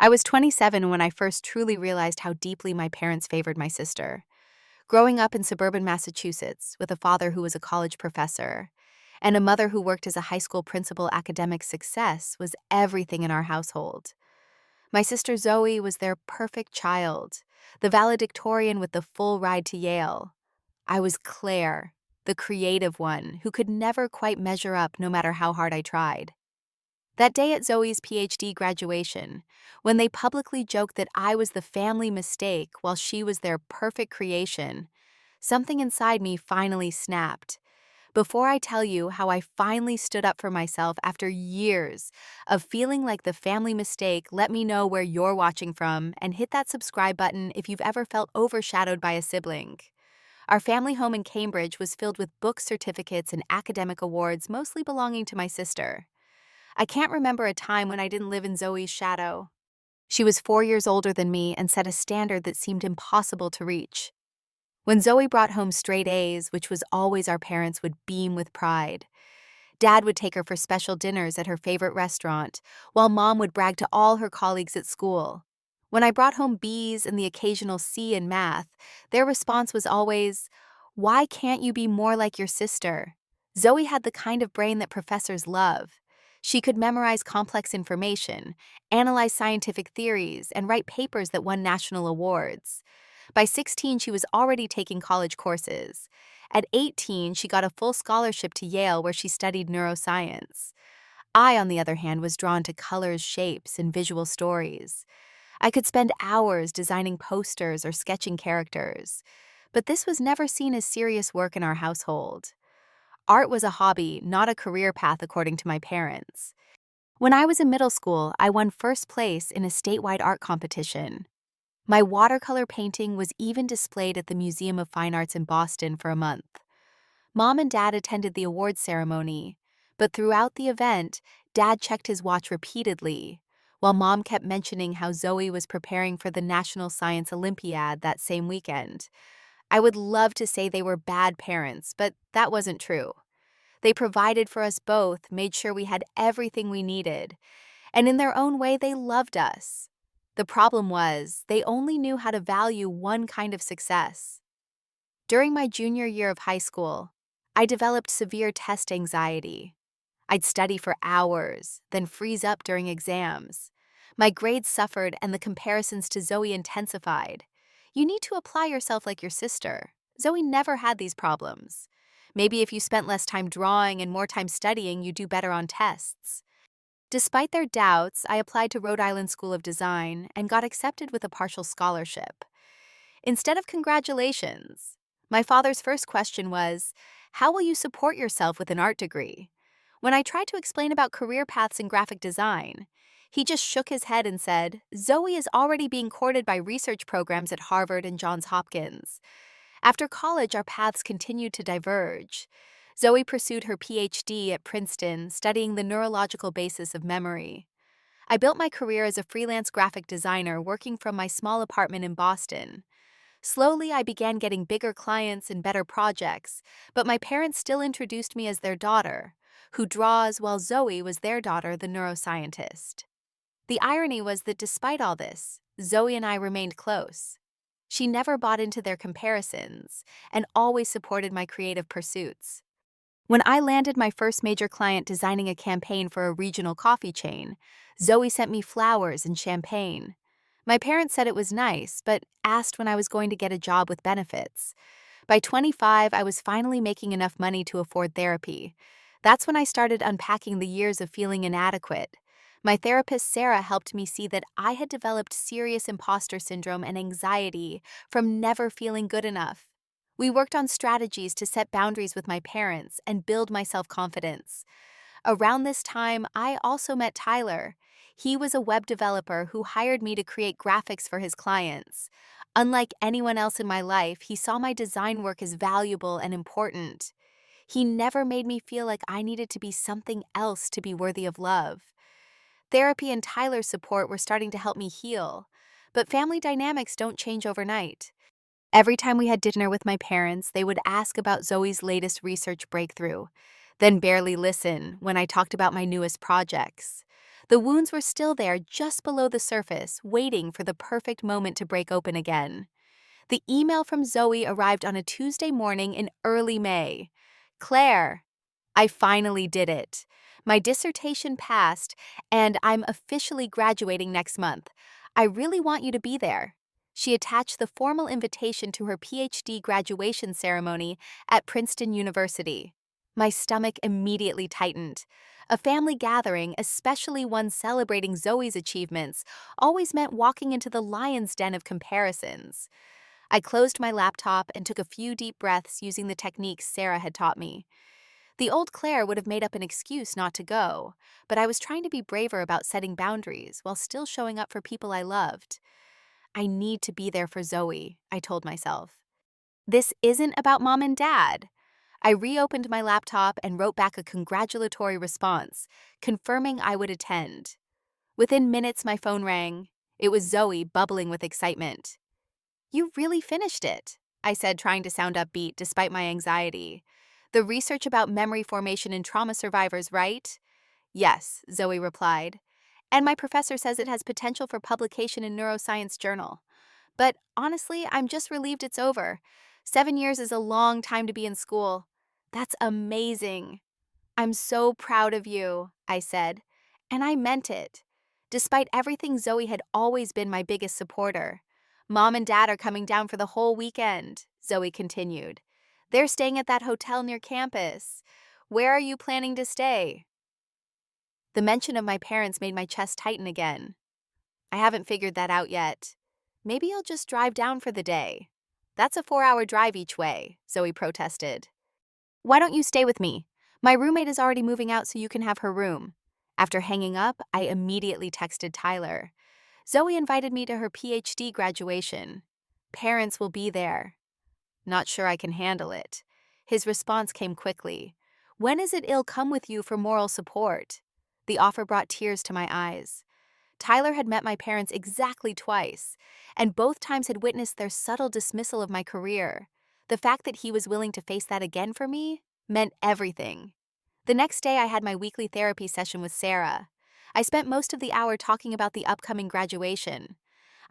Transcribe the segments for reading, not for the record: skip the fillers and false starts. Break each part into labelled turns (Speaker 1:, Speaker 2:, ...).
Speaker 1: I was 27 when I first truly realized how deeply my parents favored my sister. Growing up in suburban Massachusetts with a father who was a college professor and a mother who worked as a high school principal, academic success was everything in our household. My sister Zoe was their perfect child, the valedictorian with the full ride to Yale. I was Claire, the creative one who could never quite measure up no matter how hard I tried. That day at Zoe's PhD graduation, when they publicly joked that I was the family mistake while she was their perfect creation, something inside me finally snapped. Before I tell you how I finally stood up for myself after years of feeling like the family mistake, let me know where you're watching from and hit that subscribe button if you've ever felt overshadowed by a sibling. Our family home in Cambridge was filled with book certificates and academic awards, mostly belonging to my sister. I can't remember a time when I didn't live in Zoe's shadow. She was 4 years older than me and set a standard that seemed impossible to reach. When Zoe brought home straight A's, which was always our parents would beam with pride. Dad would take her for special dinners at her favorite restaurant, while Mom would brag to all her colleagues at school. When I brought home B's and the occasional C in math, their response was always, "Why can't you be more like your sister?" Zoe had the kind of brain that professors love. She could memorize complex information, analyze scientific theories, and write papers that won national awards. By 16, she was already taking college courses. At 18, she got a full scholarship to Yale where she studied neuroscience. I, on the other hand, was drawn to colors, shapes, and visual stories. I could spend hours designing posters or sketching characters. But this was never seen as serious work in our household. Art was a hobby, not a career path, according to my parents. When I was in middle school, I won first place in a statewide art competition. My watercolor painting was even displayed at the Museum of Fine Arts in Boston for a month. Mom and Dad attended the awards ceremony, but throughout the event, Dad checked his watch repeatedly, while Mom kept mentioning how Zoe was preparing for the National Science Olympiad that same weekend. I would love to say they were bad parents, but that wasn't true. They provided for us both, made sure we had everything we needed, and in their own way, they loved us. The problem was, they only knew how to value one kind of success. During my junior year of high school, I developed severe test anxiety. I'd study for hours, then freeze up during exams. My grades suffered and the comparisons to Zoe intensified. You need to apply yourself like your sister. Zoe never had these problems. Maybe if you spent less time drawing and more time studying, you'd do better on tests. Despite their doubts, I applied to Rhode Island School of Design and got accepted with a partial scholarship. Instead of congratulations, my father's first question was, "How will you support yourself with an art degree?" When I tried to explain about career paths in graphic design, he just shook his head and said, "Zoe is already being courted by research programs at Harvard and Johns Hopkins." After college, our paths continued to diverge. Zoe pursued her PhD at Princeton, studying the neurological basis of memory. I built my career as a freelance graphic designer working from my small apartment in Boston. Slowly, I began getting bigger clients and better projects, but my parents still introduced me as their daughter, who draws while Zoe was their daughter, the neuroscientist. The irony was that despite all this, Zoe and I remained close. She never bought into their comparisons and always supported my creative pursuits. When I landed my first major client designing a campaign for a regional coffee chain, Zoe sent me flowers and champagne. My parents said it was nice, but asked when I was going to get a job with benefits. By 25, I was finally making enough money to afford therapy. That's when I started unpacking the years of feeling inadequate. My therapist, Sarah, helped me see that I had developed serious imposter syndrome and anxiety from never feeling good enough. We worked on strategies to set boundaries with my parents and build my self-confidence. Around this time, I also met Tyler. He was a web developer who hired me to create graphics for his clients. Unlike anyone else in my life, he saw my design work as valuable and important. He never made me feel like I needed to be something else to be worthy of love. Therapy and Tyler's support were starting to help me heal, but family dynamics don't change overnight. Every time we had dinner with my parents, they would ask about Zoe's latest research breakthrough, then barely listen when I talked about my newest projects. The wounds were still there just below the surface, waiting for the perfect moment to break open again. The email from Zoe arrived on a Tuesday morning in early May. Claire, I finally did it. My dissertation passed, and I'm officially graduating next month. I really want you to be there. She attached the formal invitation to her PhD graduation ceremony at Princeton University. My stomach immediately tightened. A family gathering, especially one celebrating Zoe's achievements, always meant walking into the lion's den of comparisons. I closed my laptop and took a few deep breaths using the techniques Sarah had taught me. The old Claire would have made up an excuse not to go, but I was trying to be braver about setting boundaries while still showing up for people I loved. I need to be there for Zoe, I told myself. This isn't about mom and dad. I reopened my laptop and wrote back a congratulatory response, confirming I would attend. Within minutes, my phone rang. It was Zoe, bubbling with excitement. You really finished it, I said, trying to sound upbeat despite my anxiety. The research about memory formation in trauma survivors, right? Yes, Zoe replied. And my professor says it has potential for publication in Neuroscience Journal. But honestly, I'm just relieved it's over. 7 years is a long time to be in school. That's amazing. I'm so proud of you, I said. And I meant it. Despite everything, Zoe had always been my biggest supporter. Mom and Dad are coming down for the whole weekend, Zoe continued. They're staying at that hotel near campus. Where are you planning to stay? The mention of my parents made my chest tighten again. I haven't figured that out yet. Maybe I'll just drive down for the day. That's a 4-hour drive each way, Zoe protested. Why don't you stay with me? My roommate is already moving out so you can have her room. After hanging up, I immediately texted Tyler. Zoe invited me to her PhD graduation. Parents will be there. Not sure I can handle it. His response came quickly. When is it I'll come with you for moral support? The offer brought tears to my eyes. Tyler had met my parents exactly twice, and both times had witnessed their subtle dismissal of my career. The fact that he was willing to face that again for me meant everything. The next day, I had my weekly therapy session with Sarah. I spent most of the hour talking about the upcoming graduation.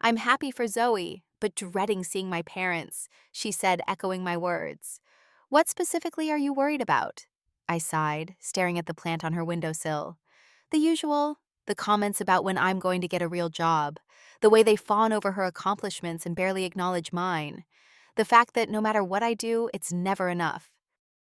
Speaker 1: I'm happy for Zoe, but dreading seeing my parents, she said, echoing my words. What specifically are you worried about? I sighed, staring at the plant on her windowsill. The usual. The comments about when I'm going to get a real job, the way they fawn over her accomplishments and barely acknowledge mine, the fact that no matter what I do, it's never enough.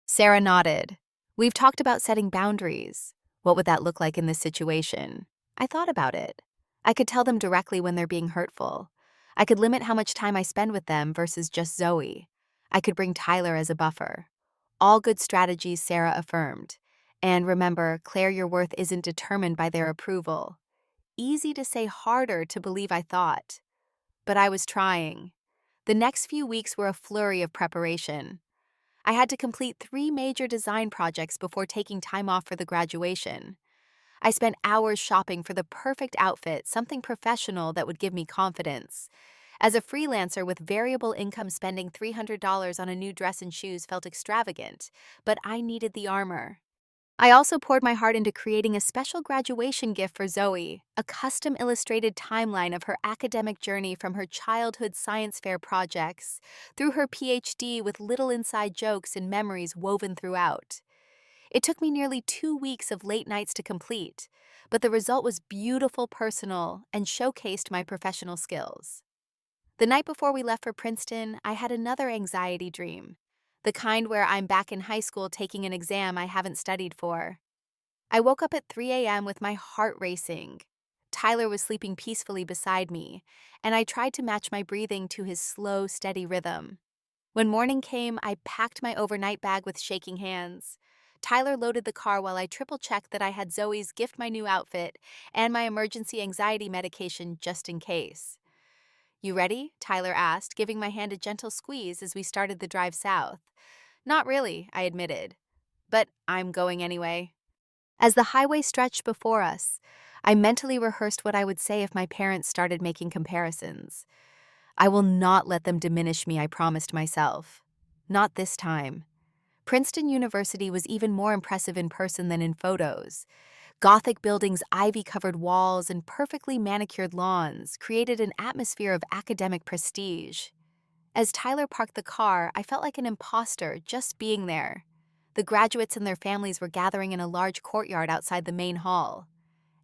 Speaker 1: Sarah nodded. We've talked about setting boundaries. What would that look like in this situation? I thought about it. I could tell them directly when they're being hurtful. I could limit how much time I spend with them versus just Zoe. I could bring Tyler as a buffer. All good strategies, Sarah affirmed. And remember, Claire, your worth isn't determined by their approval. Easy to say, harder to believe, I thought. But I was trying. The next few weeks were a flurry of preparation. I had to complete 3 major design projects before taking time off for the graduation. I spent hours shopping for the perfect outfit, something professional that would give me confidence. As a freelancer with variable income, spending $300 on a new dress and shoes felt extravagant, but I needed the armor. I also poured my heart into creating a special graduation gift for Zoe, a custom illustrated timeline of her academic journey from her childhood science fair projects through her PhD, with little inside jokes and memories woven throughout. It took me nearly 2 weeks of late nights to complete, but the result was beautiful, personal, and showcased my professional skills. The night before we left for Princeton, I had another anxiety dream. The kind where I'm back in high school taking an exam I haven't studied for. I woke up at 3 a.m. with my heart racing. Tyler was sleeping peacefully beside me, and I tried to match my breathing to his slow, steady rhythm. When morning came, I packed my overnight bag with shaking hands. Tyler loaded the car while I triple-checked that I had Zoe's gift, my new outfit, and my emergency anxiety medication just in case. You ready? Tyler asked, giving my hand a gentle squeeze as we started the drive south. Not really, I admitted. But I'm going anyway. As the highway stretched before us, I mentally rehearsed what I would say if my parents started making comparisons. I will not let them diminish me, I promised myself. Not this time. Princeton University was even more impressive in person than in photos. Gothic buildings, ivy-covered walls, and perfectly manicured lawns created an atmosphere of academic prestige. As Tyler parked the car, I felt like an imposter just being there. The graduates and their families were gathering in a large courtyard outside the main hall.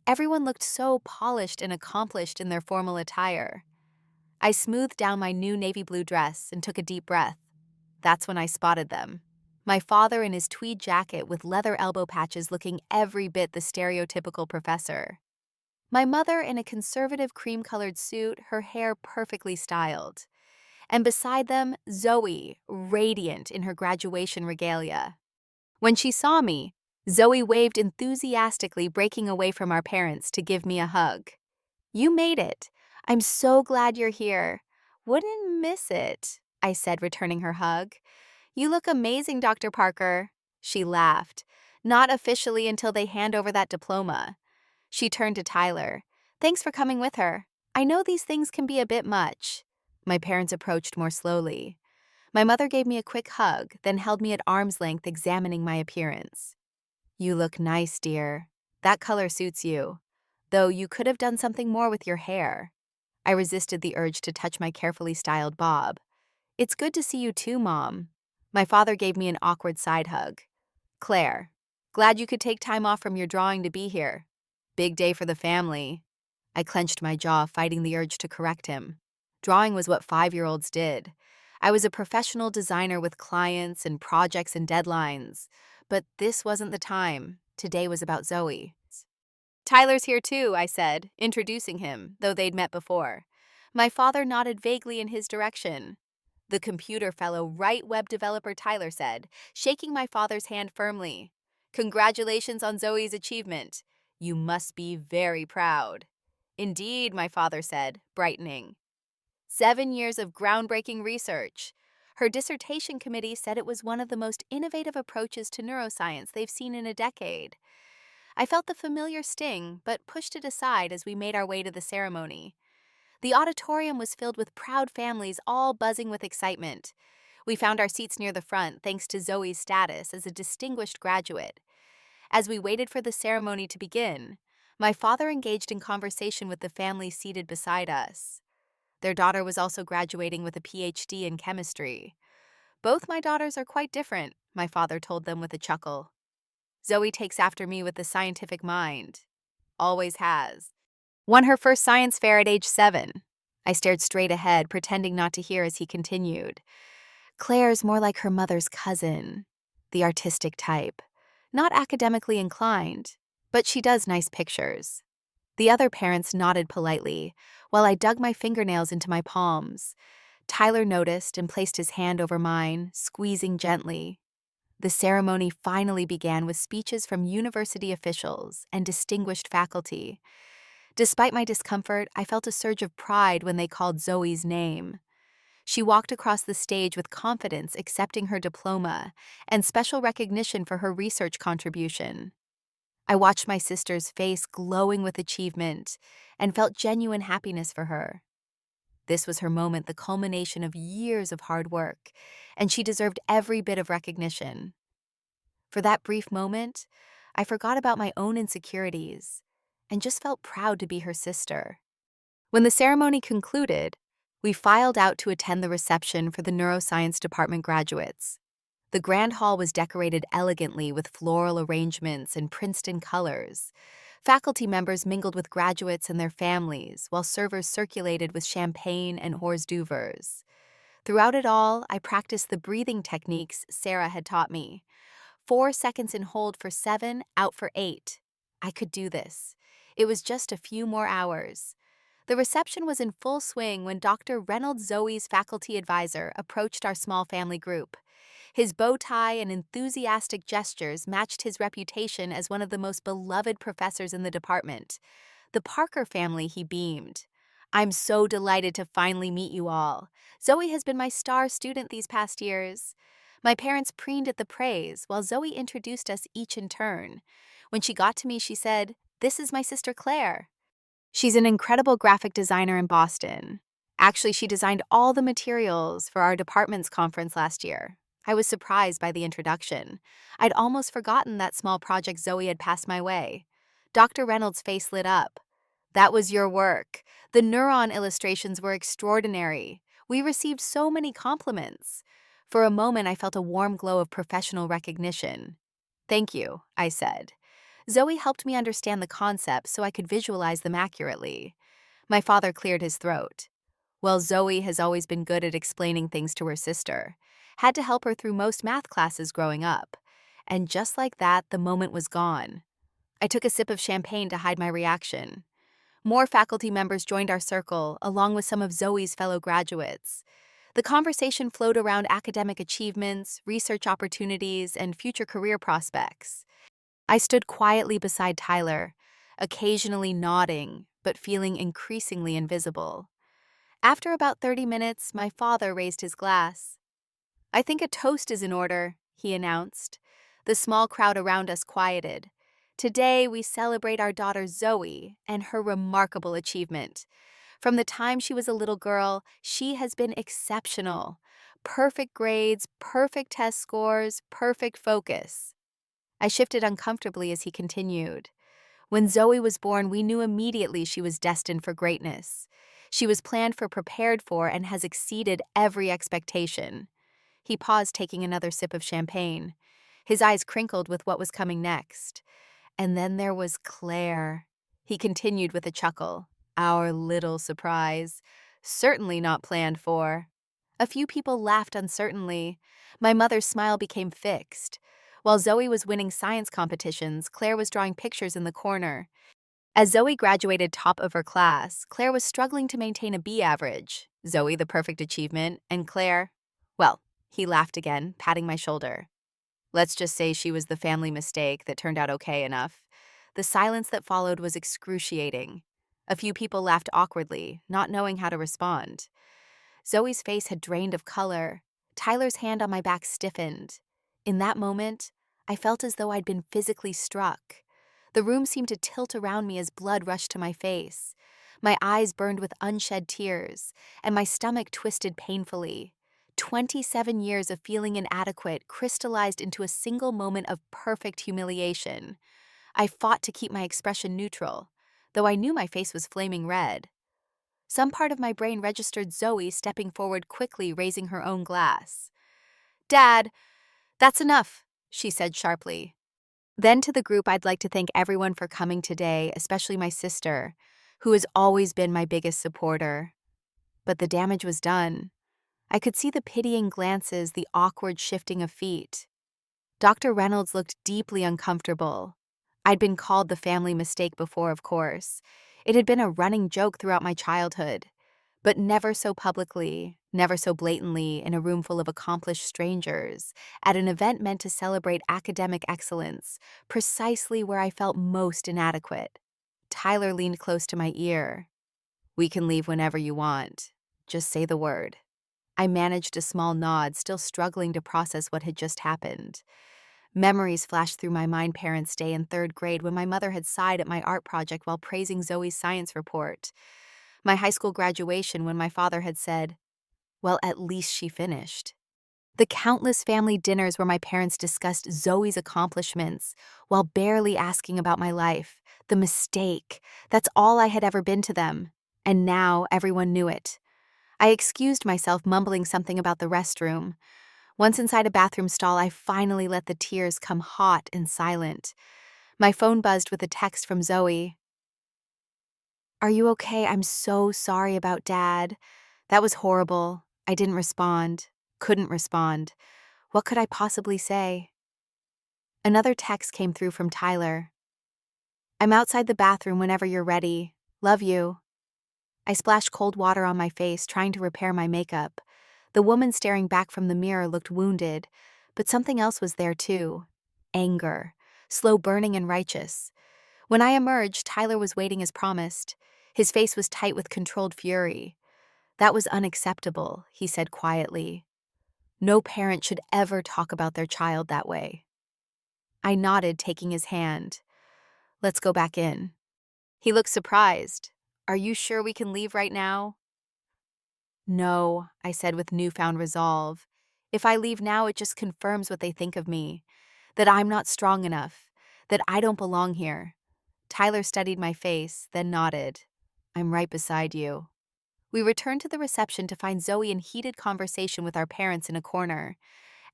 Speaker 1: Everyone looked so polished and accomplished in their formal attire. I smoothed down my new navy blue dress and took a deep breath. That's when I spotted them. My father in his tweed jacket with leather elbow patches looking every bit the stereotypical professor. My mother in a conservative cream-colored suit, her hair perfectly styled. And beside them, Zoe, radiant in her graduation regalia. When she saw me, Zoe waved enthusiastically, breaking away from our parents to give me a hug. "You made it. I'm so glad you're here. Wouldn't miss it," I said, returning her hug. "You look amazing, Dr. Parker." She laughed. "Not officially until they hand over that diploma." She turned to Tyler. "Thanks for coming with her. I know these things can be a bit much." My parents approached more slowly. My mother gave me a quick hug, then held me at arm's length, examining my appearance. "You look nice, dear. That color suits you. Though you could have done something more with your hair." I resisted the urge to touch my carefully styled bob. "It's good to see you too, Mom." My father gave me an awkward side hug. "Claire, glad you could take time off from your drawing to be here. Big day for the family." I clenched my jaw, fighting the urge to correct him. Drawing was what 5-year-olds did. I was a professional designer with clients and projects and deadlines. But this wasn't the time. Today was about Zoe. "Tyler's here too," I said, introducing him, though they'd met before. My father nodded vaguely in his direction. "The computer fellow, right, web developer," Tyler said, shaking my father's hand firmly. "Congratulations on Zoe's achievement. You must be very proud." "Indeed," my father said, brightening. 7 years of groundbreaking research. Her dissertation committee said it was one of the most innovative approaches to neuroscience they've seen in a decade. I felt the familiar sting, but pushed it aside as we made our way to the ceremony. The auditorium was filled with proud families, all buzzing with excitement. We found our seats near the front thanks to Zoe's status as a distinguished graduate. As we waited for the ceremony to begin, my father engaged in conversation with the family seated beside us. Their daughter was also graduating with a PhD in chemistry. "Both my daughters are quite different," my father told them with a chuckle. "Zoe takes after me with the scientific mind. Always has. Won her first science fair at age 7. I stared straight ahead, pretending not to hear as he continued. "Claire's more like her mother's cousin, the artistic type. Not academically inclined, but she does nice pictures." The other parents nodded politely, while I dug my fingernails into my palms. Tyler noticed and placed his hand over mine, squeezing gently. The ceremony finally began with speeches from university officials and distinguished faculty. Despite my discomfort, I felt a surge of pride when they called Zoe's name. She walked across the stage with confidence, accepting her diploma and special recognition for her research contribution. I watched my sister's face glowing with achievement and felt genuine happiness for her. This was her moment, the culmination of years of hard work, and she deserved every bit of recognition. For that brief moment, I forgot about my own insecurities and just felt proud to be her sister. When the ceremony concluded, we filed out to attend the reception for the neuroscience department graduates. The grand hall was decorated elegantly with floral arrangements and Princeton colors. Faculty members mingled with graduates and their families, while servers circulated with champagne and hors d'oeuvres. Throughout it all, I practiced the breathing techniques Sarah had taught me. 4 seconds in hold for 7, out for 8. I could do this. It was just a few more hours. The reception was in full swing when Dr. Reynolds, Zoe's faculty advisor, approached our small family group. His bow tie and enthusiastic gestures matched his reputation as one of the most beloved professors in the department. "The Parker family," he beamed. "I'm so delighted to finally meet you all. Zoe has been my star student these past years." My parents preened at the praise, while Zoe introduced us each in turn. When she got to me, she said, "This is my sister Claire. She's an incredible graphic designer in Boston. Actually, she designed all the materials for our department's conference last year." I was surprised by the introduction. I'd almost forgotten that small project Zoe had passed my way. Dr. Reynolds' face lit up. That was your work. The neuron illustrations were extraordinary. We received so many compliments. For a moment, I felt a warm glow of professional recognition. Thank you, I said. Zoe helped me understand the concepts so I could visualize them accurately. My father cleared his throat. Well, Zoe has always been good at explaining things to her sister. Had to help her through most math classes growing up. And just like that, the moment was gone. I took a sip of champagne to hide my reaction. More faculty members joined our circle, along with some of Zoe's fellow graduates. The conversation flowed around academic achievements, research opportunities, and future career prospects. I stood quietly beside Tyler, occasionally nodding, but feeling increasingly invisible. After about 30 minutes, my father raised his glass. I think a toast is in order, he announced. The small crowd around us quieted. Today, we celebrate our daughter Zoe and her remarkable achievement. From the time she was a little girl, she has been exceptional. Perfect grades, perfect test scores, perfect focus. I shifted uncomfortably as he continued. When Zoe was born, we knew immediately she was destined for greatness. She was planned for, prepared for, and has exceeded every expectation. He paused, taking another sip of champagne. His eyes crinkled with what was coming next. And then there was Claire. He continued with a chuckle. Our little surprise. Certainly not planned for. A few people laughed uncertainly. My mother's smile became fixed. While Zoe was winning science competitions, Claire was drawing pictures in the corner. As Zoe graduated top of her class, Claire was struggling to maintain a B average. Zoe, the perfect achievement, and Claire, well, he laughed again, patting my shoulder. Let's just say she was the family mistake that turned out okay enough. The silence that followed was excruciating. A few people laughed awkwardly, not knowing how to respond. Zoe's face had drained of color. Tyler's hand on my back stiffened. In that moment, I felt as though I'd been physically struck. The room seemed to tilt around me as blood rushed to my face. My eyes burned with unshed tears, and my stomach twisted painfully. 27 years of feeling inadequate crystallized into a single moment of perfect humiliation. I fought to keep my expression neutral, though I knew my face was flaming red. Some part of my brain registered Zoe stepping forward quickly, raising her own glass. Dad, that's enough, she said sharply. Then to the group, I'd like to thank everyone for coming today, especially my sister, who has always been my biggest supporter. But the damage was done. I could see the pitying glances, the awkward shifting of feet. Dr. Reynolds looked deeply uncomfortable. I'd been called the family mistake before, of course. It had been a running joke throughout my childhood, but never so publicly, never so blatantly in a room full of accomplished strangers, at an event meant to celebrate academic excellence, precisely where I felt most inadequate. Tyler leaned close to my ear. We can leave whenever you want. Just say the word. I managed a small nod, still struggling to process what had just happened. Memories flashed through my mind parents' day in third grade when my mother had sighed at my art project while praising Zoe's science report. My high school graduation when my father had said, well, at least she finished. The countless family dinners where my parents discussed Zoe's accomplishments while barely asking about my life. The mistake. That's all I had ever been to them. And now everyone knew it. I excused myself, mumbling something about the restroom. Once inside a bathroom stall, I finally let the tears come hot and silent. My phone buzzed with a text from Zoe. Are you okay? I'm so sorry about Dad. That was horrible. I didn't respond. Couldn't respond. What could I possibly say? Another text came through from Tyler. I'm outside the bathroom whenever you're ready. Love you. I splashed cold water on my face, trying to repair my makeup. The woman staring back from the mirror looked wounded, but something else was there too. Anger. Slow burning and righteous. When I emerged, Tyler was waiting as promised. His face was tight with controlled fury. That was unacceptable, he said quietly. No parent should ever talk about their child that way. I nodded, taking his hand. Let's go back in. He looked surprised. Are you sure we can leave right now? No, I said with newfound resolve. If I leave now, it just confirms what they think of me. That I'm not strong enough. That I don't belong here. Tyler studied my face, then nodded. I'm right beside you. We returned to the reception to find Zoe in heated conversation with our parents in a corner.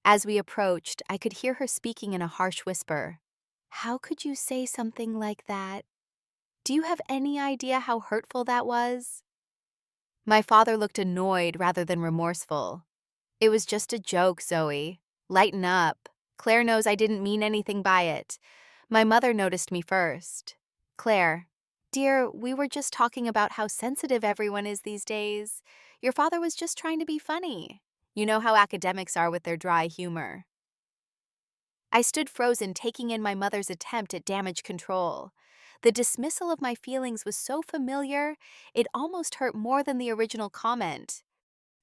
Speaker 1: As we approached, I could hear her speaking in a harsh whisper. How could you say something like that? Do you have any idea how hurtful that was? My father looked annoyed rather than remorseful. It was just a joke, Zoe. Lighten up. Claire knows I didn't mean anything by it. My mother noticed me first. Claire, dear, we were just talking about how sensitive everyone is these days. Your father was just trying to be funny. You know how academics are with their dry humor. I stood frozen, taking in my mother's attempt at damage control. The dismissal of my feelings was so familiar, it almost hurt more than the original comment.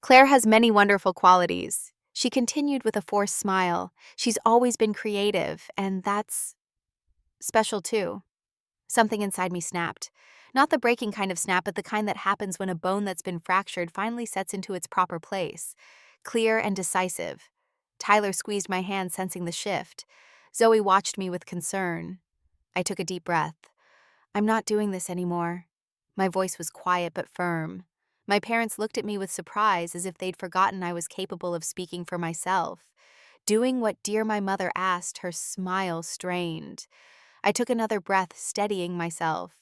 Speaker 1: Claire has many wonderful qualities. She continued with a forced smile. She's always been creative, and that's special too. Something inside me snapped. Not the breaking kind of snap, but the kind that happens when a bone that's been fractured finally sets into its proper place. Clear and decisive. Tyler squeezed my hand, sensing the shift. Zoe watched me with concern. I took a deep breath. I'm not doing this anymore. My voice was quiet but firm. My parents looked at me with surprise, as if they'd forgotten I was capable of speaking for myself. Doing what dear my mother asked, her smile strained. I took another breath, steadying myself.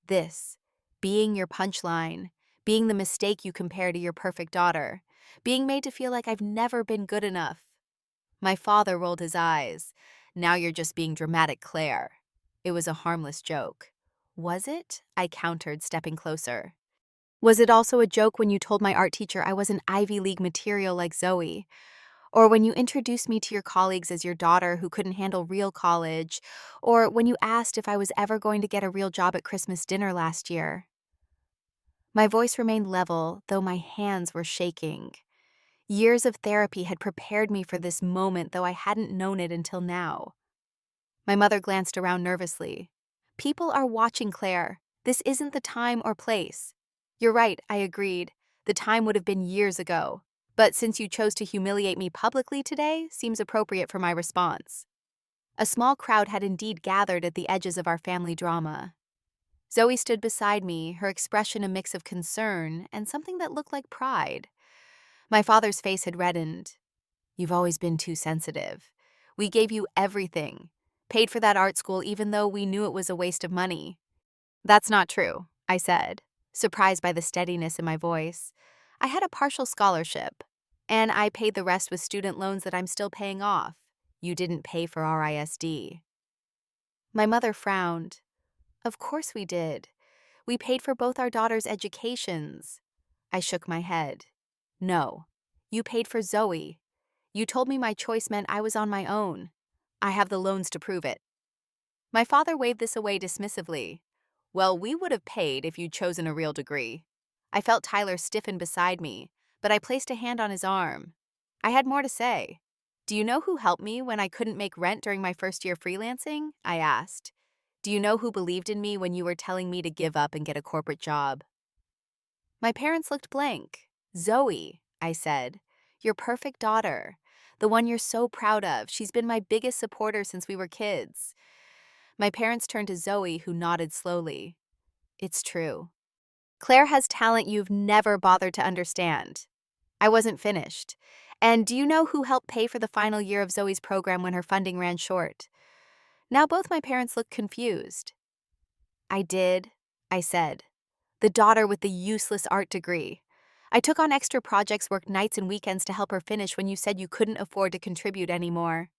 Speaker 1: This, being your punchline, being the mistake you compare to your perfect daughter, being made to feel like I've never been good enough. My father rolled his eyes. Now you're just being dramatic, Claire. It was a harmless joke. Was it? I countered, stepping closer. Was it also a joke when you told my art teacher I was an Ivy League material like Zoe? Or when you introduced me to your colleagues as your daughter who couldn't handle real college? Or when you asked if I was ever going to get a real job at Christmas dinner last year? My voice remained level, though my hands were shaking. Years of therapy had prepared me for this moment, though I hadn't known it until now. My mother glanced around nervously. People are watching, Claire. This isn't the time or place. You're right, I agreed. The time would have been years ago. But since you chose to humiliate me publicly today, seems appropriate for my response. A small crowd had indeed gathered at the edges of our family drama. Zoe stood beside me, her expression a mix of concern and something that looked like pride. My father's face had reddened. You've always been too sensitive. We gave you everything. Paid for that art school even though we knew it was a waste of money. That's not true, I said, surprised by the steadiness in my voice. I had a partial scholarship, and I paid the rest with student loans that I'm still paying off. You didn't pay for RISD. My mother frowned. Of course we did. We paid for both our daughters' educations. I shook my head. No, you paid for Zoe. You told me my choice meant I was on my own. I have the loans to prove it. My father waved this away dismissively. Well, we would have paid if you'd chosen a real degree. I felt Tyler stiffen beside me, but I placed a hand on his arm. I had more to say. Do you know who helped me when I couldn't make rent during my first year freelancing? I asked. Do you know who believed in me when you were telling me to give up and get a corporate job? My parents looked blank. Zoe, I said. Your perfect daughter. The one you're so proud of. She's been my biggest supporter since we were kids. My parents turned to Zoe, who nodded slowly. It's true. Claire has talent you've never bothered to understand. I wasn't finished. And do you know who helped pay for the final year of Zoe's program when her funding ran short? Now both my parents looked confused. I did, I said. The daughter with the useless art degree. I took on extra projects, worked nights and weekends to help her finish when you said you couldn't afford to contribute anymore.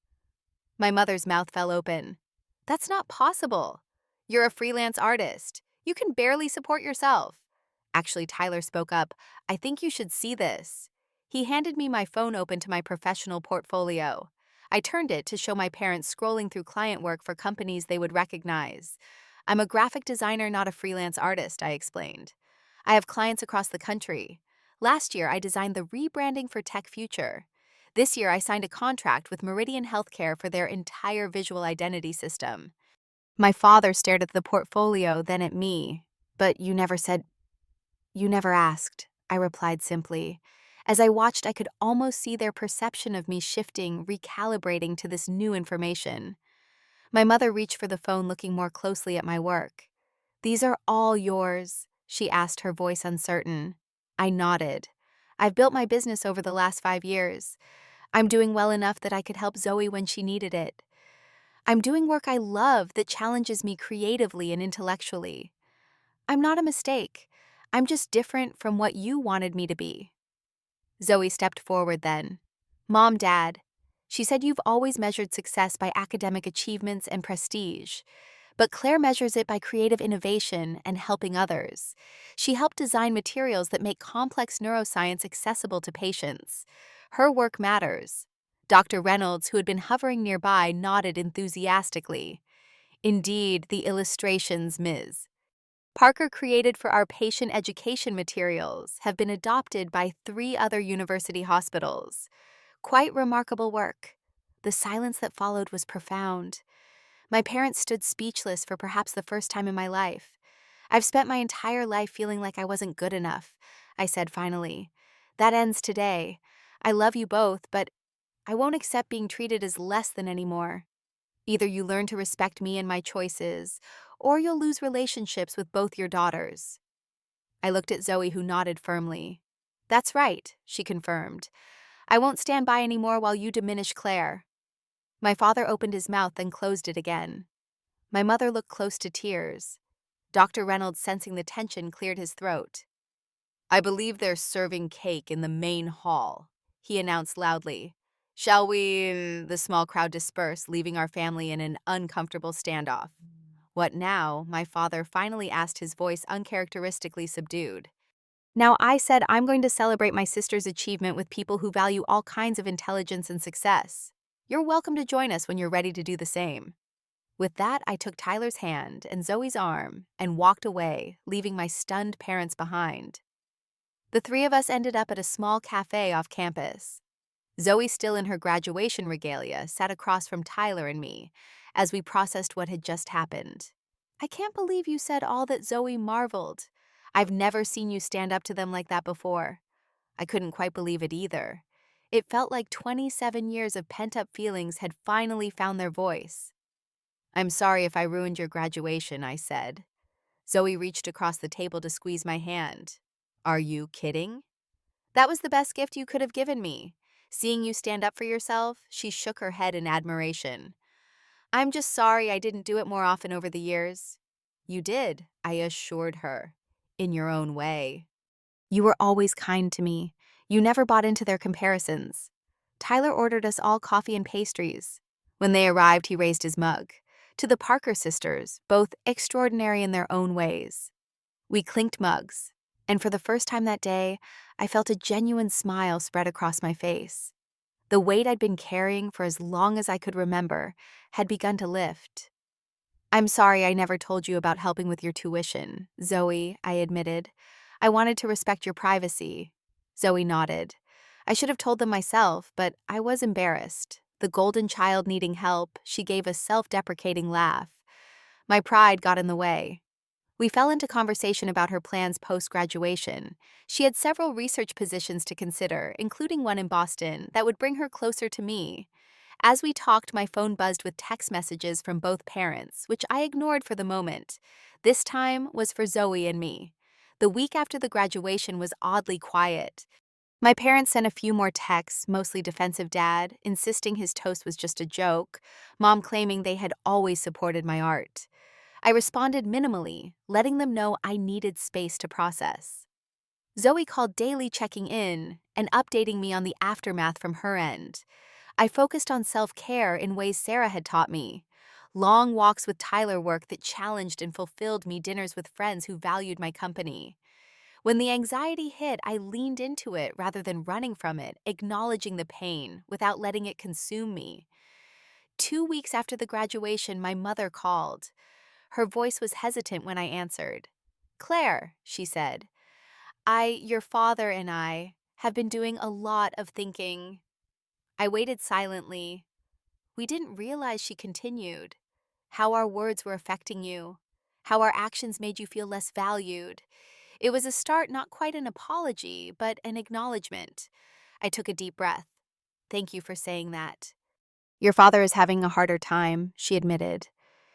Speaker 1: My mother's mouth fell open. That's not possible. You're a freelance artist. You can barely support yourself. Actually, Tyler spoke up. I think you should see this. He handed me my phone open to my professional portfolio. I turned it to show my parents scrolling through client work for companies they would recognize. I'm a graphic designer, not a freelance artist, I explained. I have clients across the country. Last year, I designed the rebranding for Tech Future. This year, I signed a contract with Meridian Healthcare for their entire visual identity system. My father stared at the portfolio, then at me. But you never asked, I replied simply. As I watched, I could almost see their perception of me shifting, recalibrating to this new information. My mother reached for the phone, looking more closely at my work. "These are all yours," she asked, her voice uncertain. I nodded. "I've built my business over the last 5 years. I'm doing well enough that I could help Zoe when she needed it. I'm doing work I love that challenges me creatively and intellectually. I'm not a mistake. I'm just different from what you wanted me to be." Zoe stepped forward then. "Mom, Dad, she said you've always measured success by academic achievements and prestige, but Claire measures it by creative innovation and helping others. She helped design materials that make complex neuroscience accessible to patients. Her work matters." Dr. Reynolds, who had been hovering nearby, nodded enthusiastically. "Indeed, the illustrations, Ms. Parker created for our patient education materials have been adopted by 3 other university hospitals. Quite remarkable work." The silence that followed was profound. My parents stood speechless for perhaps the first time in my life. "I've spent my entire life feeling like I wasn't good enough," I said finally. "That ends today. I love you both, but I won't accept being treated as less than anymore. Either you learn to respect me and my choices, or you'll lose relationships with both your daughters." I looked at Zoe, who nodded firmly. "That's right," she confirmed. "I won't stand by anymore while you diminish Claire." My father opened his mouth, then closed it again. My mother looked close to tears. Dr. Reynolds, sensing the tension, cleared his throat. "I believe they're serving cake in the main hall," he announced loudly. "Shall we?" The small crowd dispersed, leaving our family in an uncomfortable standoff. "What now?" my father finally asked, his voice uncharacteristically subdued. "Now, I said I'm going to celebrate my sister's achievement with people who value all kinds of intelligence and success. You're welcome to join us when you're ready to do the same." With that, I took Tyler's hand and Zoe's arm and walked away, leaving my stunned parents behind. The 3 of us ended up at a small cafe off campus. Zoe, still in her graduation regalia, sat across from Tyler and me as we processed what had just happened. "I can't believe you said all that," Zoe marveled. "I've never seen you stand up to them like that before." I couldn't quite believe it either. It felt like 27 years of pent-up feelings had finally found their voice. "I'm sorry if I ruined your graduation," I said. Zoe reached across the table to squeeze my hand. "Are you kidding? That was the best gift you could have given me. Seeing you stand up for yourself." She shook her head in admiration. "I'm just sorry I didn't do it more often over the years." "You did," I assured her. "In your own way. You were always kind to me. You never bought into their comparisons." Tyler ordered us all coffee and pastries. When they arrived, he raised his mug. "To the Parker sisters, both extraordinary in their own ways." We clinked mugs, and for the first time that day, I felt a genuine smile spread across my face. The weight I'd been carrying for as long as I could remember had begun to lift. "I'm sorry I never told you about helping with your tuition, Zoe," I admitted. "I wanted to respect your privacy." Zoe nodded. "I should have told them myself, but I was embarrassed." The golden child needing help, she gave a self-deprecating laugh. My pride got in the way. We fell into conversation about her plans post-graduation. She had several research positions to consider, including one in Boston, that would bring her closer to me. As we talked, my phone buzzed with text messages from both parents, which I ignored for the moment. This time was for Zoe and me. The week after the graduation was oddly quiet. My parents sent a few more texts, mostly defensive: Dad insisting his toast was just a joke, Mom claiming they had always supported my art. I responded minimally, letting them know I needed space to process. Zoe called daily, checking in and updating me on the aftermath from her end. I focused on self-care in ways Sarah had taught me. Long walks with Tyler, work that challenged and fulfilled me, dinners with friends who valued my company. When the anxiety hit, I leaned into it rather than running from it, acknowledging the pain without letting it consume me. 2 weeks after the graduation, my mother called. Her voice was hesitant when I answered. "Claire," she said, your father and I have been doing a lot of thinking." I waited silently. "We didn't realize," she continued, "how our words were affecting you, how our actions made you feel less valued." It was a start, not quite an apology, but an acknowledgement. I took a deep breath. "Thank you for saying that." Your father is having a harder time, she admitted.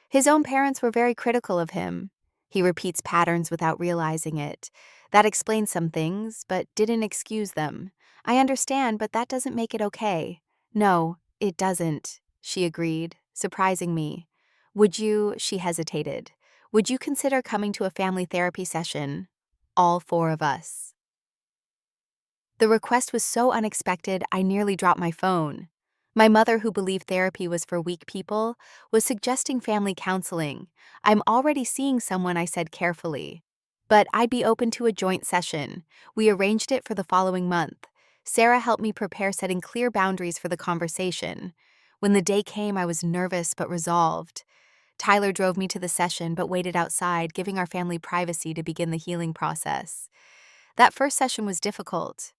Speaker 1: His own parents were very critical of him. He repeats patterns without realizing it. That explains some things, but didn't excuse them. I understand, but that doesn't make it okay. No, it doesn't, she agreed, surprising me. She hesitated. Would you consider coming to a family therapy session? All four of us. The request was so unexpected, I nearly dropped my phone. My mother, who believed therapy was for weak people, was suggesting family counseling. I'm already seeing someone, I said carefully. But I'd be open to a joint session. We arranged it for the following month. Sarah helped me prepare, setting clear boundaries for the conversation. When the day came, I was nervous but resolved. Tyler drove me to the session but waited outside, giving our family privacy to begin the healing process. That first session was difficult.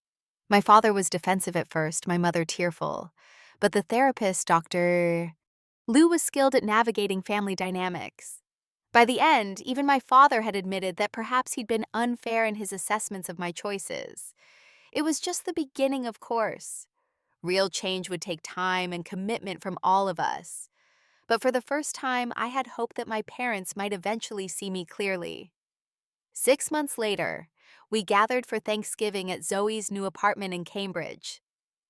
Speaker 1: My father was defensive at first, my mother tearful. But the therapist, Dr. Lou, was skilled at navigating family dynamics. By the end, even my father had admitted that perhaps he'd been unfair in his assessments of my choices. It was just the beginning, of course. Real change would take time and commitment from all of us. But for the first time, I had hope that my parents might eventually see me clearly. 6 months later, we gathered for Thanksgiving at Zoe's new apartment in Cambridge.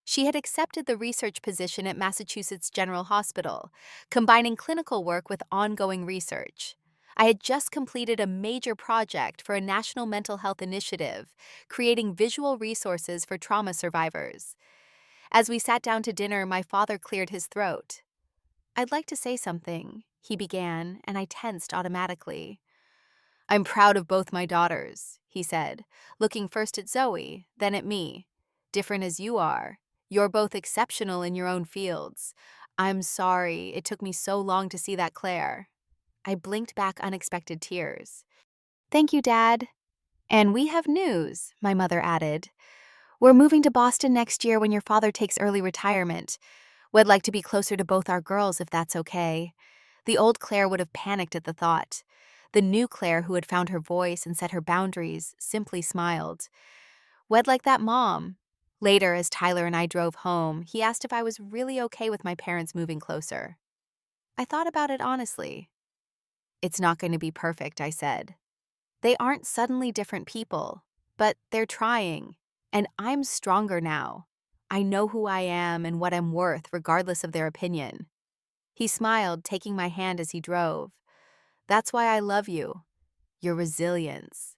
Speaker 1: She had accepted the research position at Massachusetts General Hospital, combining clinical work with ongoing research. I had just completed a major project for a national mental health initiative, creating visual resources for trauma survivors. As we sat down to dinner, my father cleared his throat. "I'd like to say something," he began, and I tensed automatically. "I'm proud of both my daughters," he said, looking first at Zoe, then at me. "Different as you are. You're both exceptional in your own fields. I'm sorry it took me so long to see that, Claire." I blinked back unexpected tears. "Thank you, Dad." "And we have news," my mother added. "We're moving to Boston next year when your father takes early retirement. We'd like to be closer to both our girls if that's okay." The old Claire would have panicked at the thought. The new Claire, who had found her voice and set her boundaries, simply smiled. "We'd like that, Mom." Later, as Tyler and I drove home, he asked if I was really okay with my parents moving closer. I thought about it honestly. "It's not going to be perfect," I said. "They aren't suddenly different people, but they're trying. And I'm stronger now. I know who I am and what I'm worth, regardless of their opinion." He smiled, taking my hand as he drove. "That's why I love you. Your resilience."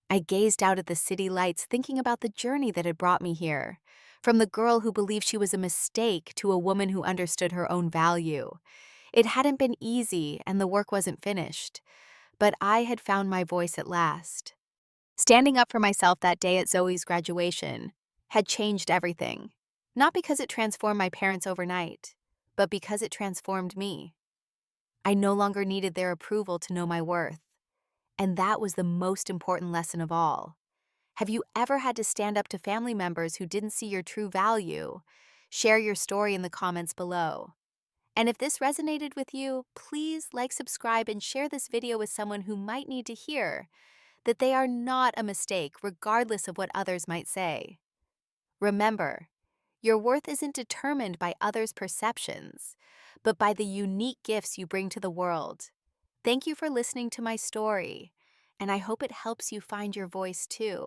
Speaker 1: I gazed out at the city lights, thinking about the journey that had brought me here. From the girl who believed she was a mistake to a woman who understood her own value. It hadn't been easy, and the work wasn't finished. But I had found my voice at last. Standing up for myself that day at Zoe's graduation had changed everything. Not because it transformed my parents overnight, but because it transformed me. I no longer needed their approval to know my worth. And that was the most important lesson of all. Have you ever had to stand up to family members who didn't see your true value? Share your story in the comments below. And if this resonated with you, please like, subscribe, and share this video with someone who might need to hear that they are not a mistake, regardless of what others might say. Remember, your worth isn't determined by others' perceptions, but by the unique gifts you bring to the world. Thank you for listening to my story, and I hope it helps you find your voice too.